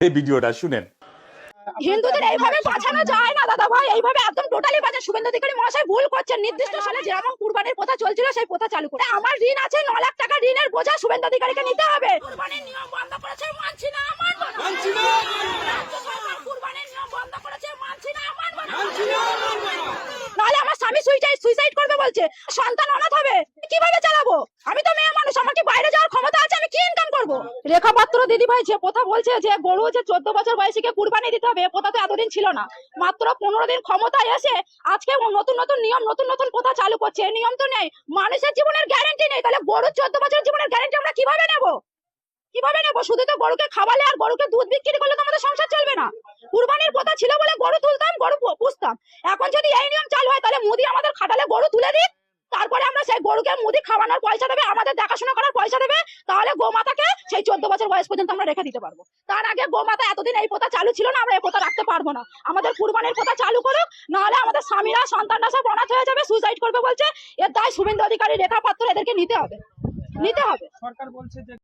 এই ভিডিওটা শুনেন। হিন্দুদের এইভাবে বাঁচানো যায় না দাদা ভাই, এইভাবে একদম টোটালি বাঁচা। শুভেন্দু অধিকারী মহাশয় ভুল করছেন। নির্দিষ্ট সালে যেরকম কুরবানির প্রথা চলছিল সেই প্রথা চালু করে আমার ঋণ আছে 9 লাখ টাকা, ঋণের বোঝা শুভেন্দু অধিকারীকে নিতে হবে। কুরবানির নিয়ম বন্ধ করেছে, মানছি না, মানব না। মানছি না। রাজ্য সরকার কুরবানির নিয়ম বন্ধ করেছে, মানছি না, মানব না। মানছি না, মানব না। নালে আমার স্বামী সুইসাইড করবে বলছে, সন্তান অনাথ হবে, কিভাবে চালাবো? আমি তো মেয়ে মানুষ, আমার কি বাইরে যাওয়ার ক্ষমতা আছে? আমি কি ইনকাম করব? রেখা পাত্র দিদি ভাই যে কথা বলছে যে গরু যে 14 বছর বয়সীকে কুরবানি দিতে হবে, কথা তো এতদিন ছিল না। মাত্র 15 দিন ক্ষমতায় এসে আজকে নতুন নতুন নিয়ম, নতুন নতুন কথা চালু করছে। এই নিয়ম তো নেই, মানুষের জীবনের গ্যারান্টি নেই। তাহলে গরুর 14 বছর জীবনের গ্যারান্টি আমরা কিভাবে নেব? কিভাবে নেব? শুধু তো গরুকে খাওয়ালে আর গরুকে দুধ বিক্রি করলে তো আমাদের সংসার চলবে না। কুরবানির কথা ছিল বলে গরু তুলতাম, গরু পুষতাম। এখন যদি এই নিয়ম চালু হয় তাহলে মোদি আমাদের খাটালে গরু তুলে দিক, তারপরে আমরা সেই গরুকে মুদি খাওয়ানোর পয়সা দেবে, আমাদের দেখাশোনা করার পয়সা দেবে, তাহলে গোমাতাকে সেই 14 বছর বয়স পর্যন্ত আমরা রেখে দিতে পারবো। তার আগে গোমাতা এতদিন এই প্রথা চালু ছিল না, আমরা এই প্রথা রাখতে পারবো না। আমাদের কুরবানির প্রথা চালু করুক, নাহলে আমাদের স্বামীরা সন্তানরা সব অনাথ হয়ে যাবে, সুইসাইড করবে বলছে। এর দায় শুভেন্দু অধিকারী, রেখা পাত্র, এদেরকে নিতে হবে, নিতে হবে। সরকার বলছে যে